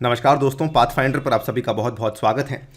नमस्कार दोस्तों, पाथफाइंडर पर आप सभी का बहुत बहुत स्वागत है।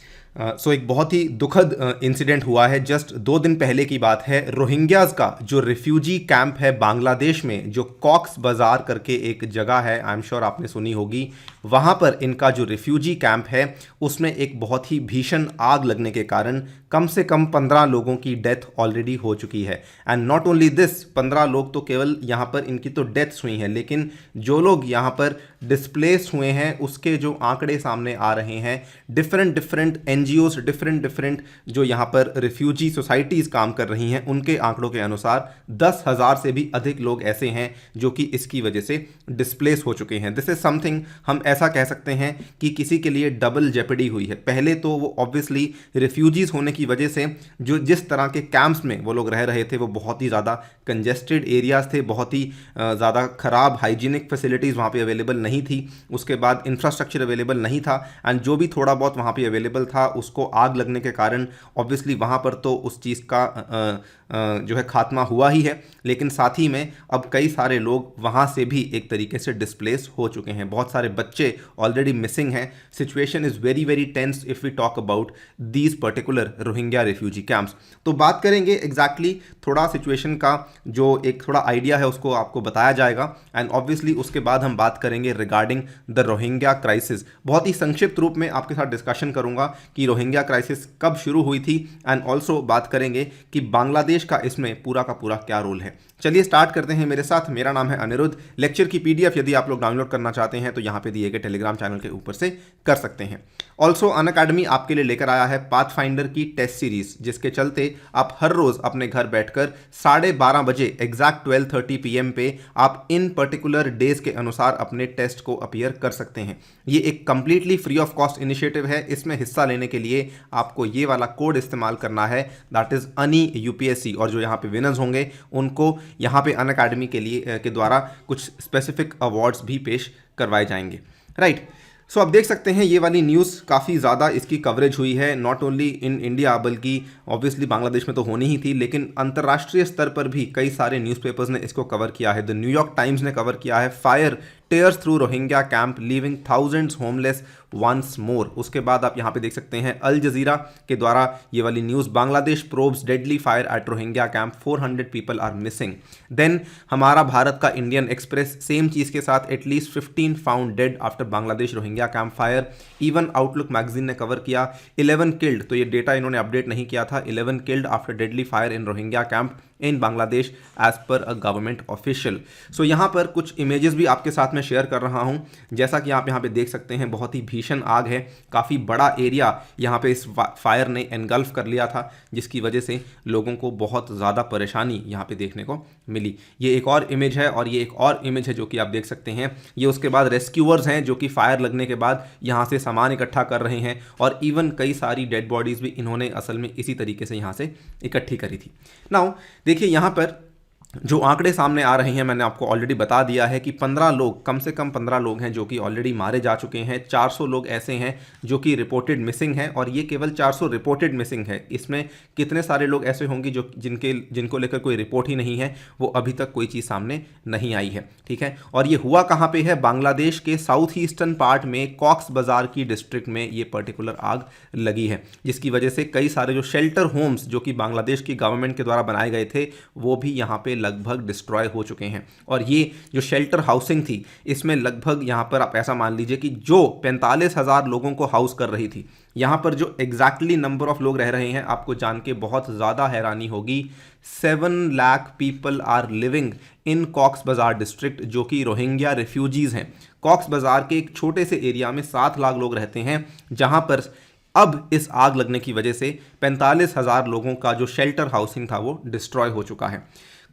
एक बहुत ही दुखद इंसिडेंट हुआ है। जस्ट 2 दिन पहले की बात है। रोहिंग्याज का जो रिफ्यूजी कैंप है बांग्लादेश में, जो कॉक्स बाज़ार करके एक जगह है, आई एम श्योर आपने सुनी होगी, वहाँ पर इनका जो रिफ्यूजी कैंप है उसमें एक बहुत ही भीषण आग लगने के कारण कम से कम 15 लोगों की डेथ ऑलरेडी हो चुकी है। एंड नॉट ओनली दिस, 15 लोग तो केवल यहाँ पर इनकी तो डेथ्स हुई हैं, लेकिन जो लोग यहाँ पर डिस्प्लेस हुए हैं उसके जो आंकड़े सामने आ रहे हैं, डिफरेंट एनजीओज, डिफरेंट जो यहाँ पर रिफ्यूजी सोसाइटीज़ काम कर रही हैं, उनके आंकड़ों के अनुसार 10,000 से भी अधिक लोग ऐसे हैं जो कि इसकी वजह से डिस्प्लेस हो चुके हैं। दिस इज समथिंग, हम ऐसा कह सकते हैं कि किसी के लिए डबल जेपडी हुई है। पहले तो वो ऑब्वियसली रिफ्यूजीज होने की वजह से जो जिस तरह के कैंप्स में वो लोग रह रहे थे वो बहुत ही ज़्यादा कंजेस्टेड एरियाज थे, बहुत ही ज़्यादा ख़राब हाइजीनिक फैसिलिटीज़ वहाँ पे अवेलेबल नहीं थी। उसके बाद इंफ्रास्ट्रक्चर अवेलेबल नहीं था, एंड जो भी थोड़ा बहुत वहाँ पे अवेलेबल था उसको आग लगने के कारण ऑब्वियसली वहाँ पर तो उस चीज़ का जो है खात्मा हुआ ही है, लेकिन साथ ही में अब कई सारे लोग वहाँ से भी एक तरीके से डिस्प्लेस हो चुके हैं। बहुत सारे बच्चे ऑलरेडी मिसिंग हैं। Situation is very tense if we talk about these particular Rohingya refugee camps. तो बात करेंगे एग्जैक्टली थोड़ा सिचुएशन का, जो एक थोड़ा आइडिया है उसको आपको बताया जाएगा, एंड ऑब्वियसली उसके बाद हम बात करेंगे रिगार्डिंग द रोहिंग्या क्राइसिस। बहुत ही संक्षिप्त रूप में आपके साथ डिस्कशन करूंगा कि रोहिंग्या क्राइसिस कब शुरू हुई थी, एंड ऑल्सो बात करेंगे कि बांग्लादेश का इसमें पूरा का पूरा क्या रोल है। चलिए स्टार्ट करते हैं मेरे साथ। मेरा नाम है अनिरुद्ध। लेक्चर की पीडीएफ यदि आप लोग डाउनलोड करना चाहते हैं तो यहाँ पे दिए गए टेलीग्राम चैनल के ऊपर से कर सकते हैं। ऑल्सो अनअकैडमी आपके लिए लेकर आया है पाथफाइंडर की टेस्ट सीरीज, जिसके चलते आप हर रोज अपने घर बैठकर 12:30 बजे एग्जैक्ट 12:30 PM पे आप इन पर्टिकुलर डेज के अनुसार अपने टेस्ट को अपीयर कर सकते हैं। ये एक completely free of cost initiative है। इसमें हिस्सा लेने के लिए आपको ये वाला कोड इस्तेमाल करना है, दैट इज अनी UPSC, और जो यहाँ पे विनर्स होंगे उनको यहाँ पे अनअकैडमी के लिए के द्वारा कुछ स्पेसिफिक अवार्ड्स भी पेश करवाए जाएंगे। राइट, सो अब देख सकते हैं ये वाली न्यूज़ काफ़ी ज़्यादा इसकी कवरेज हुई है, नॉट ओनली इन इंडिया बल्कि ऑब्वियसली बांग्लादेश में तो होनी ही थी, लेकिन अंतर्राष्ट्रीय स्तर पर भी कई सारे न्यूज़पेपर्स ने इसको कवर किया है। द न्यूयॉर्क टाइम्स ने कवर किया है, fire tears through Rohingya camp leaving thousands homeless once more. उसके बाद आप यहाँ पे देख सकते हैं अल जजीरा के द्वारा ये वाली news, Bangladesh probes deadly fire at Rohingya camp, 400 people are missing. Then हमारा भारत का इंडियन एक्सप्रेस सेम चीज़ के साथ, at least 15 found dead after Bangladesh Rohingya camp fire. Even Outlook magazine ने कवर किया 11 किल्ड, तो ये डेटा इन्होंने अपडेट नहीं किया था, 11 killed after deadly fire in Rohingya camp in Bangladesh as per a government official. सो यहाँ पर कुछ इमेजेस भी आपके साथ में शेयर कर रहा हूँ। जैसा कि आप यहाँ पे देख सकते हैं, बहुत ही भीषण आग है, काफ़ी बड़ा एरिया यहाँ पे इस फायर ने एनगल्फ कर लिया था, जिसकी वजह से लोगों को बहुत ज़्यादा परेशानी यहाँ पे देखने को मिली। ये एक और इमेज है, और ये एक और इमेज है जो कि आप देख सकते हैं। ये उसके बाद रेस्क्यूअर्स हैं जो कि फायर लगने के बाद यहाँ से सामान इकट्ठा कर रहे हैं, और इवन कई सारी डेड बॉडीज़ भी इन्होंने असल में इसी तरीके से यहाँ से इकट्ठी करी थी। नाउ देखिए यहाँ पर जो आंकड़े सामने आ रहे हैं, मैंने आपको ऑलरेडी बता दिया है कि 15 लोग, कम से कम 15 लोग हैं जो कि ऑलरेडी मारे जा चुके हैं। 400 लोग ऐसे हैं जो कि रिपोर्टेड मिसिंग हैं, और ये केवल 400 रिपोर्टेड मिसिंग है। इसमें कितने सारे लोग ऐसे होंगे जो जिनको लेकर कोई रिपोर्ट ही नहीं है, वो अभी तक कोई चीज़ सामने नहीं आई है। ठीक है, और ये हुआ कहाँ पे है? बांग्लादेश के साउथ ईस्टर्न पार्ट में कॉक्स बाज़ार की डिस्ट्रिक्ट में ये पर्टिकुलर आग लगी है, जिसकी वजह से कई सारे जो शेल्टर होम्स जो कि बांग्लादेश की गवर्नमेंट के द्वारा बनाए गए थे वो भी यहाँ पे लगभग डिस्ट्रॉय हो चुके हैं। और ये जो शेल्टर हाउसिंग थी, इसमें लगभग यहाँ पर आप ऐसा मान लीजिए कि जो 45,000 लोगों को हाउस कर रही थी, यहाँ पर जो एग्जैक्टली नंबर ऑफ लोग रह रहे हैं, आपको जान के बहुत ज़्यादा हैरानी होगी, 7 lakh people are living in Cox's Bazar district, जो कि रोहिंग्या रिफ्यूजीज़ हैं। कॉक्स बाज़ार के एक छोटे से एरिया में 7 लाख लोग रहते हैं, जहाँ पर अब इस आग लगने की वजह से 45,000 लोगों का जो शेल्टर हाउसिंग था वो डिस्ट्रॉय हो चुका है।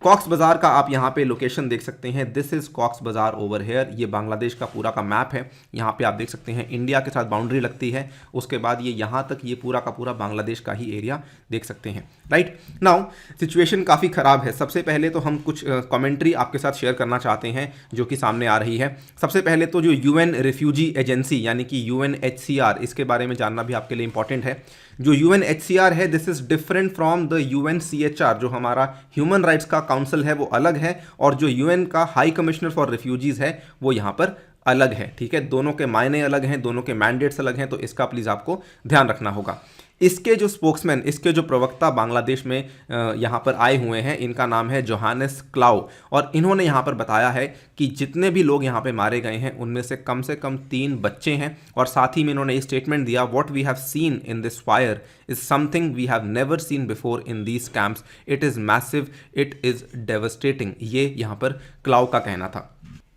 कॉक्स बाज़ार का आप यहाँ पे लोकेशन देख सकते हैं, दिस इज़ कॉक्स बाज़ार ओवर हेयर। ये बांग्लादेश का पूरा का मैप है। यहाँ पे आप देख सकते हैं इंडिया के साथ बाउंड्री लगती है, उसके बाद ये यहाँ तक ये पूरा का पूरा बांग्लादेश का ही एरिया देख सकते हैं। राइट नाउ सिचुएशन काफ़ी ख़राब है। सबसे पहले तो हम कुछ कमेंट्री आपके साथ शेयर करना चाहते हैं जो कि सामने आ रही है। सबसे पहले तो जो UN रिफ्यूजी एजेंसी यानी कि UNHCR, इसके बारे में जानना भी आपके लिए इंपॉर्टेंट है। जो UNHCR है, this is different from the UNCHR, जो हमारा ह्यूमन राइट्स का काउंसिल है वो अलग है, और जो UN का हाई कमिश्नर फॉर रिफ्यूजीज़ है वो यहाँ पर अलग है, ठीक है, दोनों के मायने अलग हैं, दोनों के मैंडेट्स अलग हैं, तो इसका प्लीज़ आपको ध्यान रखना होगा। इसके जो स्पोक्समैन, इसके जो प्रवक्ता बांग्लादेश में यहाँ पर आए हुए हैं, इनका नाम है जोहानेस क्लाउ, और इन्होंने यहाँ पर बताया है कि जितने भी लोग यहाँ पे मारे गए हैं उनमें से कम 3 बच्चे हैं, और साथ ही में इन्होंने एक स्टेटमेंट दिया, what we have seen in this fire is something we have never seen before in these camps, it is massive, it is devastating, ये यहाँ पर क्लाउ का कहना था।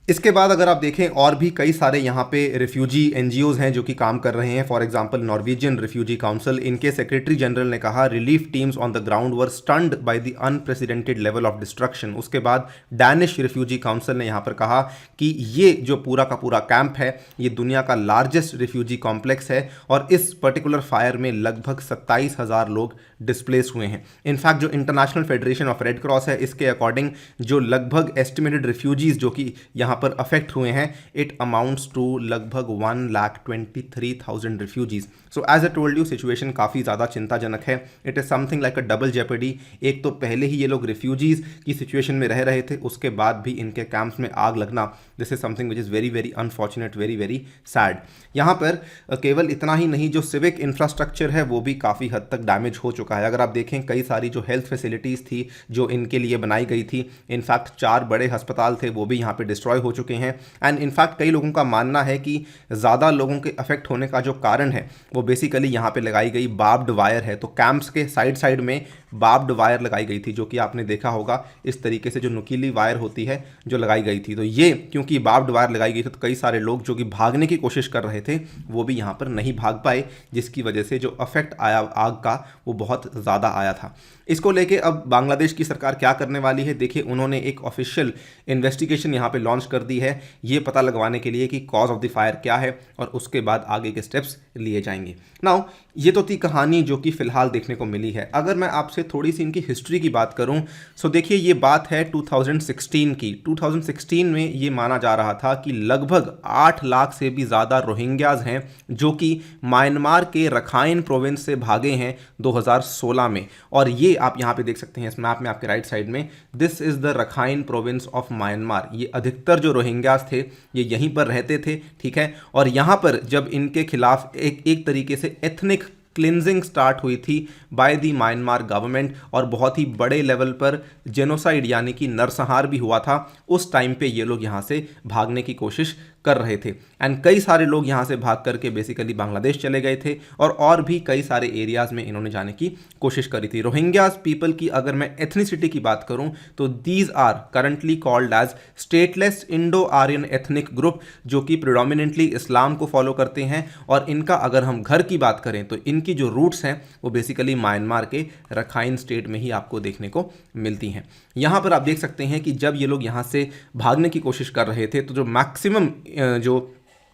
इसके बाद अगर आप देखें और भी कई सारे यहाँ पे रिफ्यूजी एनजीओज हैं जो कि काम कर रहे हैं। For example Norwegian refugee council, इनके सेक्रेटरी जनरल ने कहा relief teams on the ground were stunned by the unprecedented level of destruction. उसके बाद डैनिश रिफ्यूजी काउंसिल ने यहाँ पर कहा कि ये जो पूरा का पूरा कैंप है ये दुनिया का लार्जेस्ट रिफ्यूजी कॉम्प्लेक्स है, और इस पर्टिकुलर फायर में लगभग 27,000 लोग डिस्प्लेस हुए हैं। इनफैक्ट जो international federation of red cross है, इसके अकॉर्डिंग जो लगभग एस्टिमेटेड रिफ्यूजीज जो कि यहाँ पर अफेक्ट हुए हैं, इट अमाउंट्स टू लगभग 1,23,000 refugees. So as I told you, situation काफ़ी ज़्यादा चिंताजनक है। It is something like a double jeopardy. एक तो पहले ही ये लोग रिफ्यूजीज की सिचुएशन में रह रहे थे, उसके बाद भी इनके कैंप्स में आग लगना, this is something which is very very unfortunate, very very sad. यहाँ पर केवल इतना ही नहीं, जो सिविक इंफ्रास्ट्रक्चर है वो भी काफ़ी हद तक डैमेज हो चुका है। अगर आप देखें, कई सारी जो हेल्थ फैसिलिटीज़ थी जो इनके लिए बनाई गई थी, इनफैक्ट 4 बड़े अस्पताल थे वो भी यहाँ पे डिस्ट्रॉय हो चुके हैं। एंड इनफैक्ट कई लोगों का मानना है कि ज़्यादा लोगों के अफेक्ट होने का जो कारण है वो बेसिकली यहाँ पे लगाई गई बार्ब्ड वायर है। तो कैंप्स के साइड साइड में बार्ब्ड वायर लगाई गई थी, जो कि आपने देखा होगा इस तरीके से जो नुकीली वायर होती है जो लगाई गई थी। तो ये क्योंकि बार्ब्ड वायर लगाई गई थी तो कई सारे लोग जो कि भागने की कोशिश कर रहे थे वो भी यहाँ पर नहीं भाग पाए, जिसकी वजह से जो अफेक्ट आया आग का वो बहुत ज़्यादा आया था। इसको लेके अब बांग्लादेश की सरकार क्या करने वाली है, देखिए उन्होंने एक ऑफिशियल इन्वेस्टिगेशन यहाँ पे लॉन्च कर दी है, ये पता लगवाने के लिए कि कॉज ऑफ द फायर क्या है, और उसके बाद आगे के स्टेप्स लिए जाएंगे। नाउ ये तो थी कहानी जो कि फिलहाल देखने को मिली है। अगर मैं आपसे थोड़ी सी इनकी हिस्ट्री की बात करूं, सो देखिए ये बात है 2016 की। 2016 में ये माना जा रहा था कि लगभग 8 लाख से भी ज़्यादा रोहिंग्याज हैं जो कि म्यांमार के रखाइन प्रोविंस से भागे हैं 2016 में। और ये आप यहाँ पे देख सकते हैं इस मैप में आपके राइट साइड में, this is the Rakhine province of Myanmar. ये अधिकतर जो रोहिंग्याज थे ये यहीं पर रहते थे, ठीक है। और यहाँ पर जब इनके खिलाफ एक तरीके से एथनिक क्लिनजिंग स्टार्ट हुई थी बाय द म्यांमार गवर्नमेंट, और बहुत ही बड़े लेवल पर जेनोसाइड यानी कि नरसंहार भी हुआ था, उस टाइम पे ये लोग यहाँ से भागने की कोशिश कर रहे थे। एंड कई सारे लोग यहाँ से भाग करके बेसिकली बांग्लादेश चले गए थे, और भी कई सारे एरियाज़ में इन्होंने जाने की कोशिश करी थी। रोहिंग्याज पीपल की अगर मैं एथनिसिटी की बात करूँ तो these are currently called as stateless Indo Aryan ethnic group, जो कि प्रिडोमिनेंटली इस्लाम को फॉलो करते हैं। और इनका अगर हम घर की बात करें तो इनकी जो रूट्स हैं वो बेसिकली म्यांमार के रखाइन स्टेट में ही आपको देखने को मिलती हैं। यहाँ पर आप देख सकते हैं कि जब ये लोग यहाँ से भागने की कोशिश कर रहे थे तो जो मैक्सिमम जो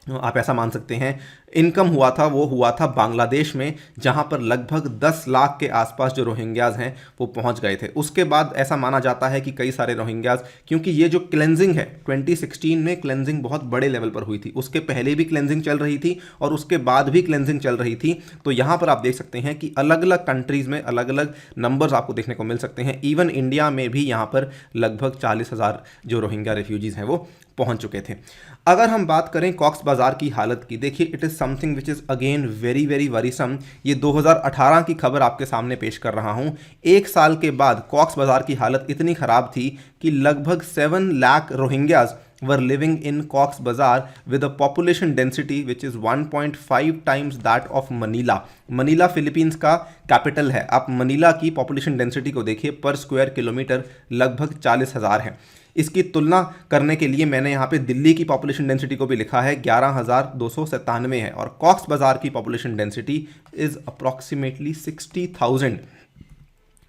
आप ऐसा मान सकते हैं इनकम हुआ था वो हुआ था बांग्लादेश में, जहां पर लगभग 10 लाख के आसपास जो रोहिंग्याज हैं वो पहुंच गए थे। उसके बाद ऐसा माना जाता है कि कई सारे रोहिंग्याज, क्योंकि ये जो क्लेंजिंग है 2016 में क्लेंजिंग बहुत बड़े लेवल पर हुई थी, उसके पहले भी क्लेंजिंग चल रही थी और उसके बाद भी क्लेंजिंग चल रही थी। तो यहाँ पर आप देख सकते हैं कि अलग अलग कंट्रीज़ में अलग अलग नंबर्स आपको देखने को मिल सकते हैं। इवन इंडिया में भी यहाँ पर लगभग 40,000 जो रोहिंग्या रेफ्यूजीज़ हैं वो पहुंच चुके थे। अगर हम बात करें कॉक्स बाजार की हालत की, देखिए it is something which is again very very worrisome. ये 2018 की खबर आपके सामने पेश कर रहा हूँ। एक साल के बाद कॉक्स बाजार की हालत इतनी ख़राब थी कि लगभग 7 lakh Rohingyas were living in Cox's Bazar with a population density which is 1.5 times that of Manila. Manila Philippines का कैपिटल है। आप मनीला की पॉपुलेशन डेंसिटी को देखिए, पर स्क्वायर किलोमीटर लगभग 40,000 है। इसकी तुलना करने के लिए मैंने यहाँ पे दिल्ली की पॉपुलेशन डेंसिटी को भी लिखा है, 11,297 है, और कॉक्स बाजार की पॉपुलेशन डेंसिटी इज़ अप्रॉक्सीमेटली 60,000।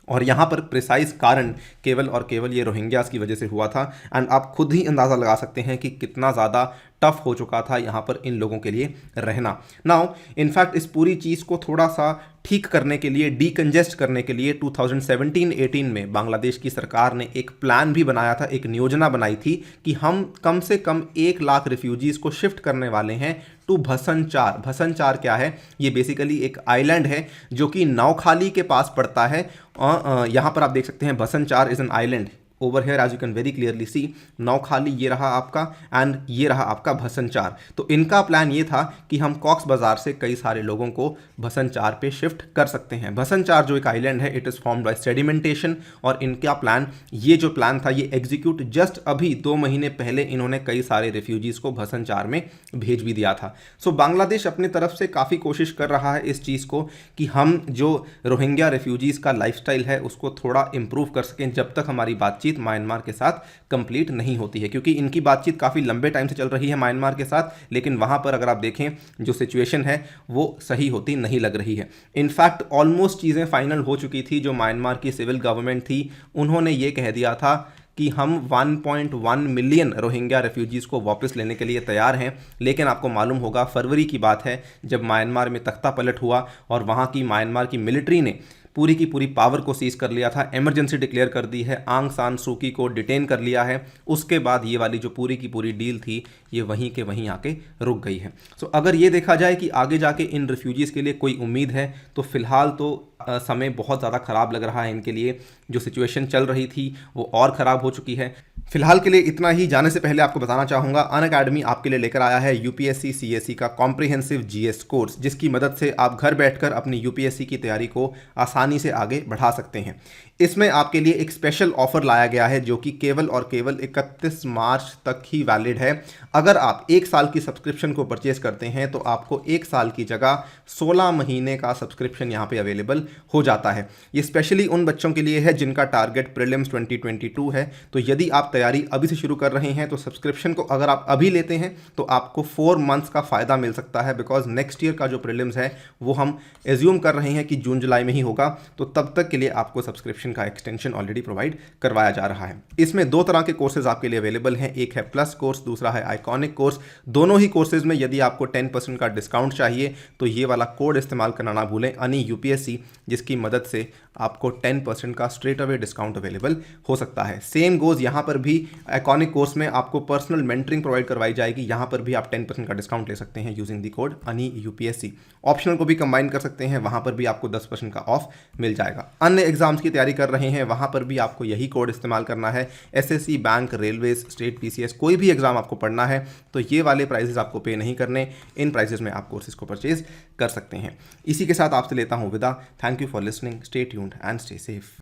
और यहाँ पर प्रिसाइज कारण केवल और केवल ये रोहिंग्यास की वजह से हुआ था। एंड आप खुद ही अंदाज़ा लगा सकते हैं कि कितना ज़्यादा टफ हो चुका था यहाँ पर इन लोगों के लिए रहना। नाउ इनफैक्ट इस पूरी चीज़ को थोड़ा सा ठीक करने के लिए, डीकंजेस्ट करने के लिए 2017-18 में बांग्लादेश की सरकार ने एक प्लान भी बनाया था, एक योजना बनाई थी कि हम कम से कम 1 लाख रिफ्यूजीज़ को शिफ्ट करने वाले हैं टू भसनचार। भसनचार क्या है? ये बेसिकली एक आइलैंड है जो कि नौखाली के पास पड़ता है। यहाँ पर आप देख सकते हैं Bhasanchar is an island. Over here as you can very clearly see, Noakhali ये रहा आपका एंड ये रहा आपका भसनचार। तो इनका प्लान ये था कि हम कॉक्स बाजार से कई सारे लोगों को भसनचार पे शिफ्ट कर सकते हैं। भसनचार जो एक आइलैंड है, it is formed by sedimentation, और इनका प्लान, ये जो प्लान था ये एग्जीक्यूट जस्ट अभी 2 महीने पहले इन्होंने कई सारे रिफ्यूजीज़ को भसनचार में भेज भी दिया था। सो बांग्लादेश अपनी तरफ से काफ़ी कोशिश कर रहा है इस चीज़ को कि हम जो रोहिंग्या रिफ्यूजीज़ का लाइफस्टाइल है उसको थोड़ा इंप्रूव कर सकें, जब तक हमारी बातचीत म्यांमार के साथ कंप्लीट नहीं होती है, क्योंकि इनकी बातचीत काफ़ी लंबे टाइम से चल रही है म्यांमार के साथ, लेकिन वहाँ पर अगर आप देखें जो सिचुएशन है वो सही होती नहीं लग रही है। इनफैक्ट ऑलमोस्ट चीज़ें फाइनल हो चुकी थी। जो म्यांमार की सिविल गवर्नमेंट थी उन्होंने ये कह दिया था कि हम 1.1 मिलियन रोहिंग्या रेफ्यूजीज़ को वापस लेने के लिए तैयार हैं। लेकिन आपको मालूम होगा, फरवरी की बात है जब म्यांमार में तख्ता पलट हुआ और वहाँ की म्यांमार की मिलिट्री ने पूरी की पूरी पावर को सीज कर लिया था, इमरजेंसी डिक्लेयर कर दी है, आंग सान सूकी को डिटेन कर लिया है। उसके बाद ये वाली जो पूरी की पूरी डील थी ये वहीं के वहीं आके रुक गई है। सो अगर ये देखा जाए कि आगे जाके इन रिफ्यूजीज़ के लिए कोई उम्मीद है, तो फिलहाल तो समय बहुत ज़्यादा ख़राब लग रहा है इनके लिए। जो सिचुएशन चल रही थी वो और ख़राब हो चुकी है। फिलहाल के लिए इतना ही। जाने से पहले आपको बताना चाहूँगा, अनअकैडमी आपके लिए लेकर आया है यूपीएससी सीएसई का कॉम्प्रिहेंसिव जीएस कोर्स, जिसकी मदद से आप घर बैठकर अपनी यूपीएससी की तैयारी को आसानी से आगे बढ़ा सकते हैं। इसमें आपके लिए एक स्पेशल ऑफर लाया गया है जो कि केवल और केवल 31 मार्च तक ही वैलिड है। अगर आप 1 साल की सब्सक्रिप्शन को परचेज करते हैं तो आपको 1 साल की जगह 16 महीने का सब्सक्रिप्शन यहाँ पे अवेलेबल हो जाता है। ये स्पेशली उन बच्चों के लिए है जिनका टारगेट प्रीलिम्स 2022 है। तो यदि आप तैयारी अभी से शुरू कर रहे हैं तो सब्सक्रिप्शन को अगर आप अभी लेते हैं तो आपको 4 मंथ्स का फ़ायदा मिल सकता है, बिकॉज नेक्स्ट ईयर का जो प्रीलिम्स है वो हम एज्यूम कर रहे हैं कि जून जुलाई में ही होगा। तो तब तक के लिए आपको सब्सक्रिप्शन का एक्सटेंशन ऑलरेडी प्रोवाइड करवाया जा रहा है। इसमें 2 तरह के कोर्सेज आपके लिए अवेलेबल हैं, एक है प्लस कोर्स, दूसरा है आइकॉनिक कोर्स। दोनों ही कोर्सेज में यदि आपको 10% का डिस्काउंट चाहिए तो ये वाला कोड इस्तेमाल करना ना भूलें, अनि यूपीएससी, जिसकी मदद से आपको 10% का स्ट्रेट अवे डिस्काउंट अवेलेबल हो सकता है। सेम गोज यहाँ पर भी, आइकॉनिक कोर्स में आपको पर्सनल मेंटरिंग प्रोवाइड करवाई जाएगी, यहाँ पर भी आप 10% का डिस्काउंट ले सकते हैं यूजिंग द कोड अनि यूपीएससी। ऑप्शनल को भी कंबाइन कर सकते हैं, वहाँ पर भी आपको 10% का ऑफ मिल जाएगा। अन्य एग्जाम्स की तैयारी कर रहे हैं वहाँ पर भी आपको यही कोड इस्तेमाल करना है। SSC, bank, railways, state PCS, कोई भी एग्जाम आपको पढ़ना है तो ये वाले प्राइजेस आपको पे नहीं करने, इन प्राइजेस में आप कोर्सेज को परचेज कर सकते हैं। इसी के साथ आपसे लेता हूँ विदा। Thank you for listening, stay tuned and stay safe.